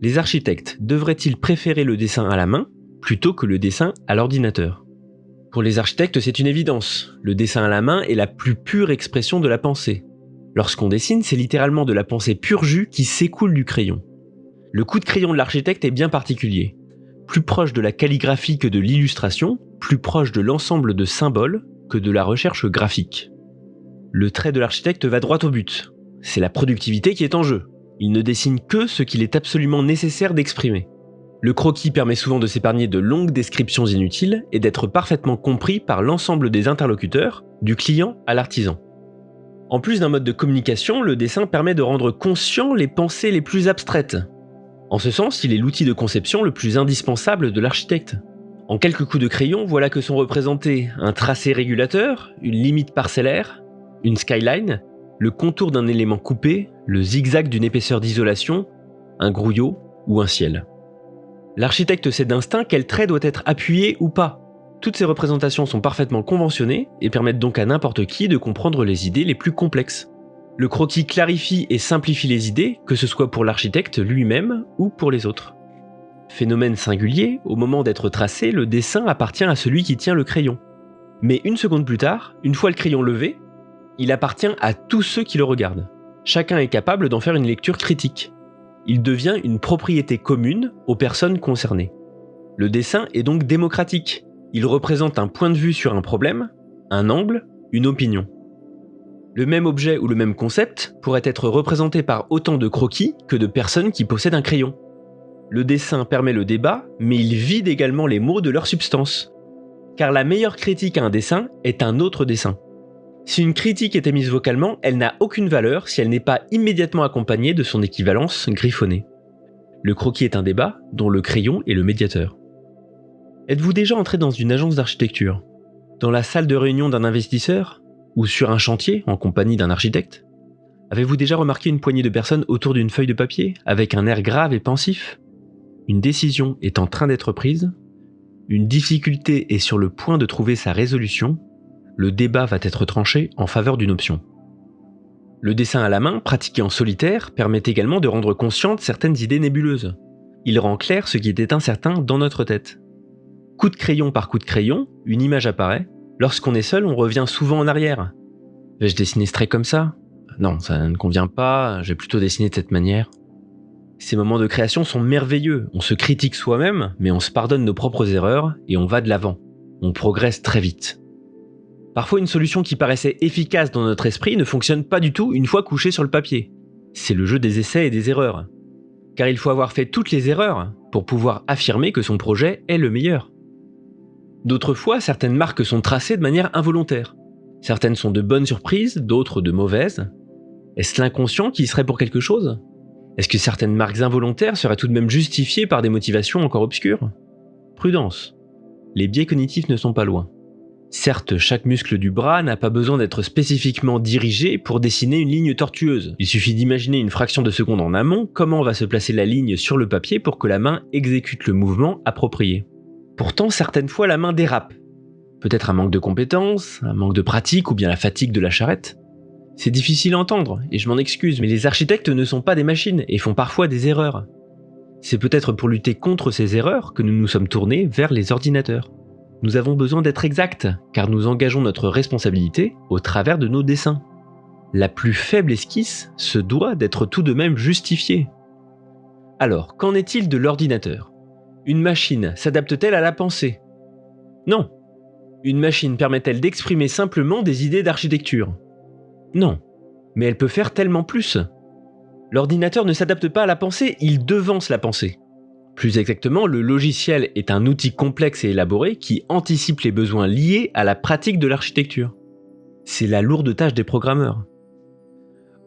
Les architectes devraient-ils préférer le dessin à la main plutôt que le dessin à l'ordinateur? Pour les architectes, c'est une évidence. Le dessin à la main est la plus pure expression de la pensée. Lorsqu'on dessine, c'est littéralement de la pensée pur jus qui s'écoule du crayon. Le coup de crayon de l'architecte est bien particulier. Plus proche de la calligraphie que de l'illustration, plus proche de l'ensemble de symboles que de la recherche graphique. Le trait de l'architecte va droit au but. C'est la productivité qui est en jeu. Il ne dessine que ce qu'il est absolument nécessaire d'exprimer. Le croquis permet souvent de s'épargner de longues descriptions inutiles et d'être parfaitement compris par l'ensemble des interlocuteurs, du client à l'artisan. En plus d'un mode de communication, le dessin permet de rendre conscients les pensées les plus abstraites. En ce sens, il est l'outil de conception le plus indispensable de l'architecte. En quelques coups de crayon, voilà que sont représentés un tracé régulateur, une limite parcellaire, une skyline, le contour d'un élément coupé, le zigzag d'une épaisseur d'isolation, un grouillot ou un ciel. L'architecte sait d'instinct quel trait doit être appuyé ou pas. Toutes ces représentations sont parfaitement conventionnées et permettent donc à n'importe qui de comprendre les idées les plus complexes. Le croquis clarifie et simplifie les idées, que ce soit pour l'architecte lui-même ou pour les autres. Phénomène singulier, au moment d'être tracé, le dessin appartient à celui qui tient le crayon. Mais une seconde plus tard, une fois le crayon levé, il appartient à tous ceux qui le regardent. Chacun est capable d'en faire une lecture critique. Il devient une propriété commune aux personnes concernées. Le dessin est donc démocratique. Il représente un point de vue sur un problème, un angle, une opinion. Le même objet ou le même concept pourrait être représenté par autant de croquis que de personnes qui possèdent un crayon. Le dessin permet le débat, mais il vide également les mots de leur substance. Car la meilleure critique à un dessin est un autre dessin. Si une critique est émise vocalement, elle n'a aucune valeur si elle n'est pas immédiatement accompagnée de son équivalence griffonnée. Le croquis est un débat dont le crayon est le médiateur. Êtes-vous déjà entré dans une agence d'architecture? Dans la salle de réunion d'un investisseur? Ou sur un chantier en compagnie d'un architecte? Avez-vous déjà remarqué une poignée de personnes autour d'une feuille de papier, avec un air grave et pensif? Une décision est en train d'être prise, une difficulté est sur le point de trouver sa résolution, le débat va être tranché en faveur d'une option. Le dessin à la main, pratiqué en solitaire, permet également de rendre conscientes certaines idées nébuleuses. Il rend clair ce qui était incertain dans notre tête. Coup de crayon par coup de crayon, une image apparaît. Lorsqu'on est seul, on revient souvent en arrière. Vais-je dessiner ce trait comme ça? Non, ça ne convient pas, je vais plutôt dessiner de cette manière. Ces moments de création sont merveilleux, on se critique soi-même, mais on se pardonne nos propres erreurs et on va de l'avant. On progresse très vite. Parfois, une solution qui paraissait efficace dans notre esprit ne fonctionne pas du tout une fois couchée sur le papier. C'est le jeu des essais et des erreurs. Car il faut avoir fait toutes les erreurs pour pouvoir affirmer que son projet est le meilleur. D'autres fois, certaines marques sont tracées de manière involontaire. Certaines sont de bonnes surprises, d'autres de mauvaises. Est-ce l'inconscient qui serait pour quelque chose? Est-ce que certaines marques involontaires seraient tout de même justifiées par des motivations encore obscures? Prudence. Les biais cognitifs ne sont pas loin. Certes, chaque muscle du bras n'a pas besoin d'être spécifiquement dirigé pour dessiner une ligne tortueuse. Il suffit d'imaginer une fraction de seconde en amont comment va se placer la ligne sur le papier pour que la main exécute le mouvement approprié. Pourtant, certaines fois, la main dérape. Peut-être un manque de compétences, un manque de pratique ou bien la fatigue de la charrette. C'est difficile à entendre, et je m'en excuse, mais les architectes ne sont pas des machines et font parfois des erreurs. C'est peut-être pour lutter contre ces erreurs que nous nous sommes tournés vers les ordinateurs. Nous avons besoin d'être exacts, car nous engageons notre responsabilité au travers de nos dessins. La plus faible esquisse se doit d'être tout de même justifiée. Alors, qu'en est-il de l'ordinateur? Une machine s'adapte-t-elle à la pensée? Non. Une machine permet-elle d'exprimer simplement des idées d'architecture? Non. Mais elle peut faire tellement plus. L'ordinateur ne s'adapte pas à la pensée, il devance la pensée. Plus exactement, le logiciel est un outil complexe et élaboré qui anticipe les besoins liés à la pratique de l'architecture. C'est la lourde tâche des programmeurs.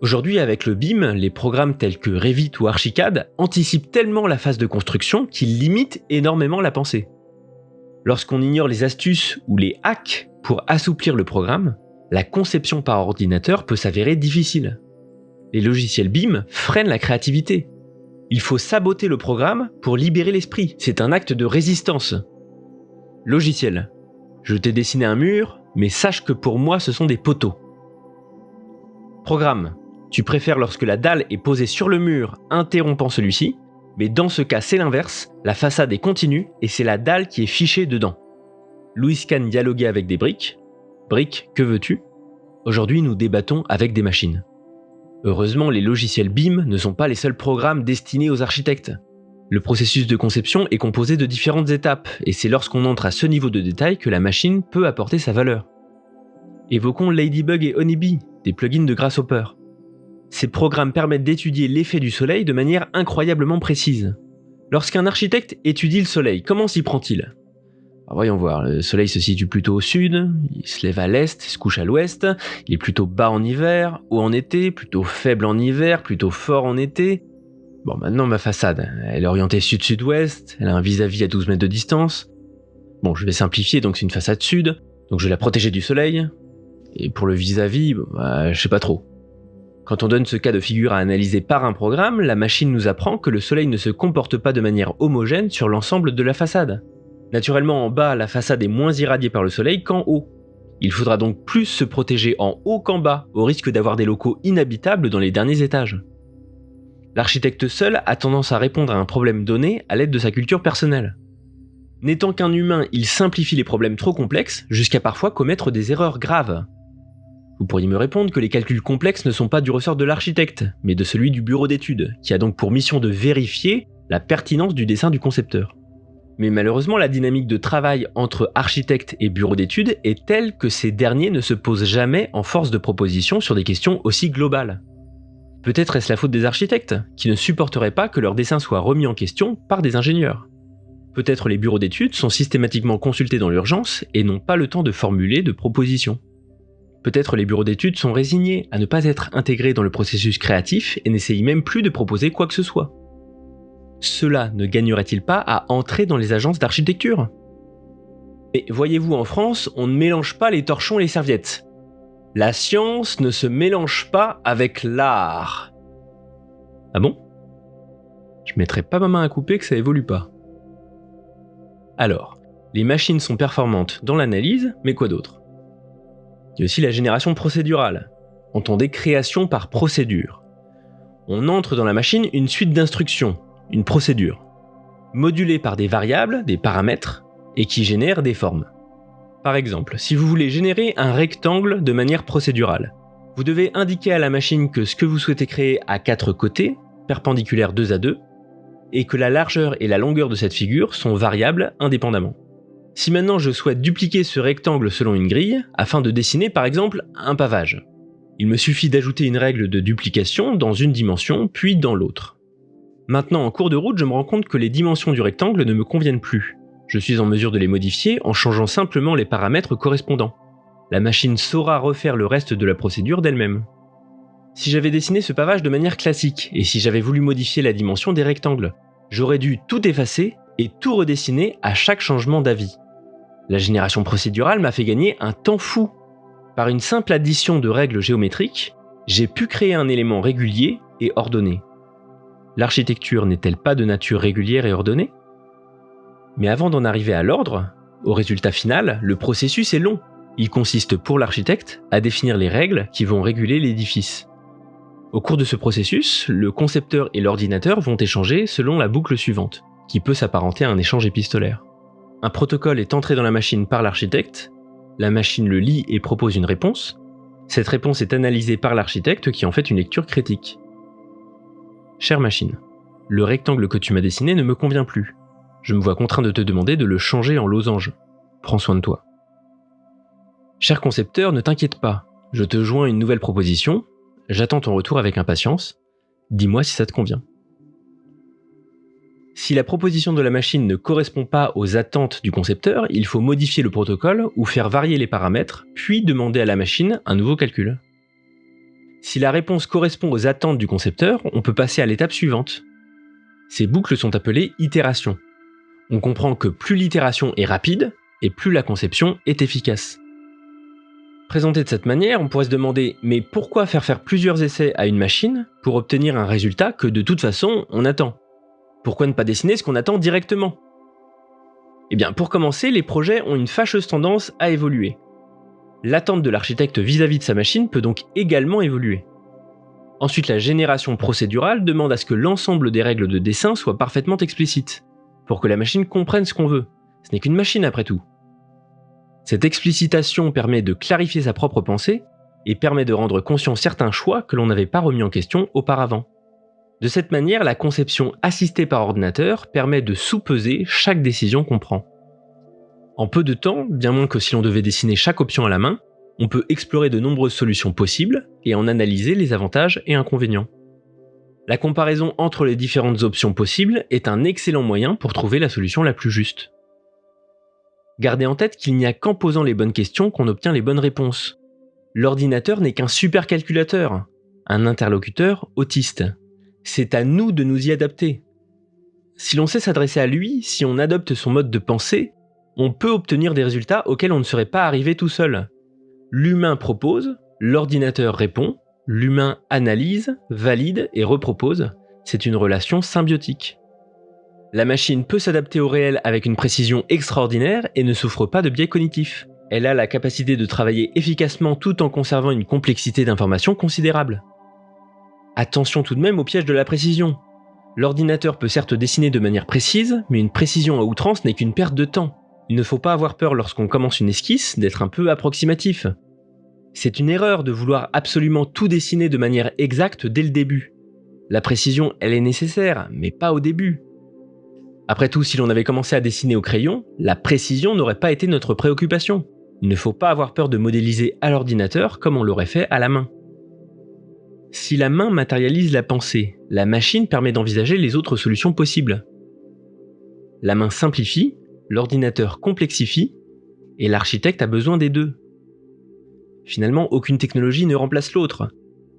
Aujourd'hui, avec le BIM, les programmes tels que Revit ou Archicad anticipent tellement la phase de construction qu'ils limitent énormément la pensée. Lorsqu'on ignore les astuces ou les hacks pour assouplir le programme, la conception par ordinateur peut s'avérer difficile. Les logiciels BIM freinent la créativité. Il faut saboter le programme pour libérer l'esprit. C'est un acte de résistance. Logiciel. Je t'ai dessiné un mur, mais sache que pour moi ce sont des poteaux. Programme. Tu préfères lorsque la dalle est posée sur le mur, interrompant celui-ci, Mais dans ce cas, c'est l'inverse, la façade est continue et c'est la dalle qui est fichée dedans. Louis Kahn dialoguait avec des briques. Briques, que veux-tu ? Aujourd'hui, nous débattons avec des machines. Heureusement, les logiciels BIM ne sont pas les seuls programmes destinés aux architectes. Le processus de conception est composé de différentes étapes, et c'est lorsqu'on entre à ce niveau de détail que la machine peut apporter sa valeur. Évoquons Ladybug et Honeybee, des plugins de Grasshopper. Ces programmes permettent d'étudier l'effet du soleil de manière incroyablement précise. Lorsqu'un architecte étudie le soleil, comment s'y prend-il ? Voyons voir, le soleil se situe plutôt au sud, il se lève à l'est, se couche à l'ouest, il est plutôt bas en hiver, haut en été, plutôt faible en hiver, plutôt fort en été. Bon, maintenant ma façade, elle est orientée sud-sud-ouest, elle a un vis-à-vis à 12 mètres de distance. Bon, je vais simplifier, donc c'est une façade sud, donc je vais la protéger du soleil. Et pour le vis-à-vis, je sais pas trop. Quand on donne ce cas de figure à analyser par un programme, la machine nous apprend que le soleil ne se comporte pas de manière homogène sur l'ensemble de la façade. Naturellement, en bas, la façade est moins irradiée par le soleil qu'en haut. Il faudra donc plus se protéger en haut qu'en bas, au risque d'avoir des locaux inhabitables dans les derniers étages. L'architecte seul a tendance à répondre à un problème donné à l'aide de sa culture personnelle. N'étant qu'un humain, il simplifie les problèmes trop complexes, jusqu'à parfois commettre des erreurs graves. Vous pourriez me répondre que les calculs complexes ne sont pas du ressort de l'architecte, mais de celui du bureau d'études, qui a donc pour mission de vérifier la pertinence du dessin du concepteur. Mais malheureusement, la dynamique de travail entre architecte et bureau d'études est telle que ces derniers ne se posent jamais en force de proposition sur des questions aussi globales. Peut-être est-ce la faute des architectes, qui ne supporteraient pas que leur dessin soit remis en question par des ingénieurs. Peut-être les bureaux d'études sont systématiquement consultés dans l'urgence et n'ont pas le temps de formuler de propositions. Peut-être les bureaux d'études sont résignés à ne pas être intégrés dans le processus créatif et n'essayent même plus de proposer quoi que ce soit. Cela ne gagnerait-il pas à entrer dans les agences d'architecture ? Mais voyez-vous, en France, on ne mélange pas les torchons et les serviettes. La science ne se mélange pas avec l'art. Ah bon ? Je mettrai pas ma main à couper que ça évolue pas. Alors, les machines sont performantes dans l'analyse, mais quoi d'autre ? Il y a aussi la génération procédurale. Entendez création par procédure. On entre dans la machine une suite d'instructions, une procédure, modulée par des variables, des paramètres, et qui génère des formes. Par exemple, si vous voulez générer un rectangle de manière procédurale, vous devez indiquer à la machine que ce que vous souhaitez créer a 4 côtés, perpendiculaires 2 à 2, et que la largeur et la longueur de cette figure sont variables indépendamment. Si maintenant je souhaite dupliquer ce rectangle selon une grille, afin de dessiner par exemple un pavage, il me suffit d'ajouter une règle de duplication dans une dimension, puis dans l'autre. Maintenant, en cours de route, je me rends compte que les dimensions du rectangle ne me conviennent plus. Je suis en mesure de les modifier en changeant simplement les paramètres correspondants. La machine saura refaire le reste de la procédure d'elle-même. Si j'avais dessiné ce pavage de manière classique, et si j'avais voulu modifier la dimension des rectangles, j'aurais dû tout effacer et tout redessiner à chaque changement d'avis. La génération procédurale m'a fait gagner un temps fou. Par une simple addition de règles géométriques, j'ai pu créer un élément régulier et ordonné. L'architecture n'est-elle pas de nature régulière et ordonnée ? Mais avant d'en arriver à l'ordre, au résultat final, le processus est long. Il consiste pour l'architecte à définir les règles qui vont réguler l'édifice. Au cours de ce processus, le concepteur et l'ordinateur vont échanger selon la boucle suivante, qui peut s'apparenter à un échange épistolaire. Un protocole est entré dans la machine par l'architecte, la machine le lit et propose une réponse. Cette réponse est analysée par l'architecte qui en fait une lecture critique. Chère machine, le rectangle que tu m'as dessiné ne me convient plus. Je me vois contraint de te demander de le changer en losange. Prends soin de toi. Cher concepteur, ne t'inquiète pas. Je te joins une nouvelle proposition. J'attends ton retour avec impatience. Dis-moi si ça te convient. Si la proposition de la machine ne correspond pas aux attentes du concepteur, il faut modifier le protocole ou faire varier les paramètres, puis demander à la machine un nouveau calcul. Si la réponse correspond aux attentes du concepteur, on peut passer à l'étape suivante. Ces boucles sont appelées itérations. On comprend que plus l'itération est rapide, et plus la conception est efficace. Présenté de cette manière, on pourrait se demander « mais pourquoi faire plusieurs essais à une machine pour obtenir un résultat que de toute façon on attend ? Pourquoi ne pas dessiner ce qu'on attend directement ?» Eh bien, pour commencer, les projets ont une fâcheuse tendance à évoluer. L'attente de l'architecte vis-à-vis de sa machine peut donc également évoluer. Ensuite, la génération procédurale demande à ce que l'ensemble des règles de dessin soient parfaitement explicites, pour que la machine comprenne ce qu'on veut. Ce n'est qu'une machine après tout. Cette explicitation permet de clarifier sa propre pensée et permet de rendre conscient certains choix que l'on n'avait pas remis en question auparavant. De cette manière, la conception assistée par ordinateur permet de sous-peser chaque décision qu'on prend. En peu de temps, bien moins que si l'on devait dessiner chaque option à la main, on peut explorer de nombreuses solutions possibles et en analyser les avantages et inconvénients. La comparaison entre les différentes options possibles est un excellent moyen pour trouver la solution la plus juste. Gardez en tête qu'il n'y a qu'en posant les bonnes questions qu'on obtient les bonnes réponses. L'ordinateur n'est qu'un supercalculateur, un interlocuteur autiste. C'est à nous de nous y adapter. Si l'on sait s'adresser à lui, si on adopte son mode de pensée, on peut obtenir des résultats auxquels on ne serait pas arrivé tout seul. L'humain propose, l'ordinateur répond, l'humain analyse, valide et repropose. C'est une relation symbiotique. La machine peut s'adapter au réel avec une précision extraordinaire et ne souffre pas de biais cognitifs. Elle a la capacité de travailler efficacement tout en conservant une complexité d'informations considérable. Attention tout de même au piège de la précision. L'ordinateur peut certes dessiner de manière précise, mais une précision à outrance n'est qu'une perte de temps. Il ne faut pas avoir peur lorsqu'on commence une esquisse d'être un peu approximatif. C'est une erreur de vouloir absolument tout dessiner de manière exacte dès le début. La précision, elle est nécessaire, mais pas au début. Après tout, si l'on avait commencé à dessiner au crayon, la précision n'aurait pas été notre préoccupation. Il ne faut pas avoir peur de modéliser à l'ordinateur comme on l'aurait fait à la main. Si la main matérialise la pensée, la machine permet d'envisager les autres solutions possibles. La main simplifie, l'ordinateur complexifie, et l'architecte a besoin des deux. Finalement, aucune technologie ne remplace l'autre.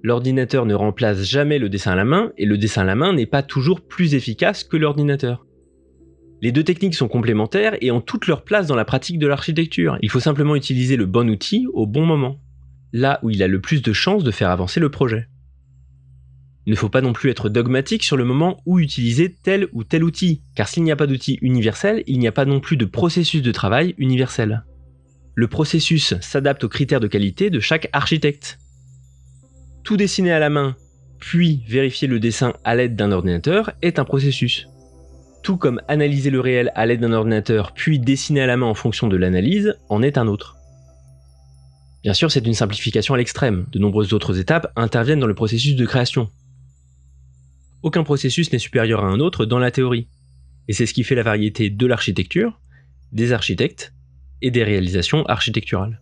L'ordinateur ne remplace jamais le dessin à la main, et le dessin à la main n'est pas toujours plus efficace que l'ordinateur. Les deux techniques sont complémentaires et ont toute leur place dans la pratique de l'architecture. Il faut simplement utiliser le bon outil au bon moment, là où il a le plus de chances de faire avancer le projet. Il ne faut pas non plus être dogmatique sur le moment où utiliser tel ou tel outil, car s'il n'y a pas d'outil universel, il n'y a pas non plus de processus de travail universel. Le processus s'adapte aux critères de qualité de chaque architecte. Tout dessiner à la main, puis vérifier le dessin à l'aide d'un ordinateur est un processus. Tout comme analyser le réel à l'aide d'un ordinateur, puis dessiner à la main en fonction de l'analyse, en est un autre. Bien sûr, c'est une simplification à l'extrême, de nombreuses autres étapes interviennent dans le processus de création. Aucun processus n'est supérieur à un autre dans la théorie, et c'est ce qui fait la variété de l'architecture, des architectes et des réalisations architecturales.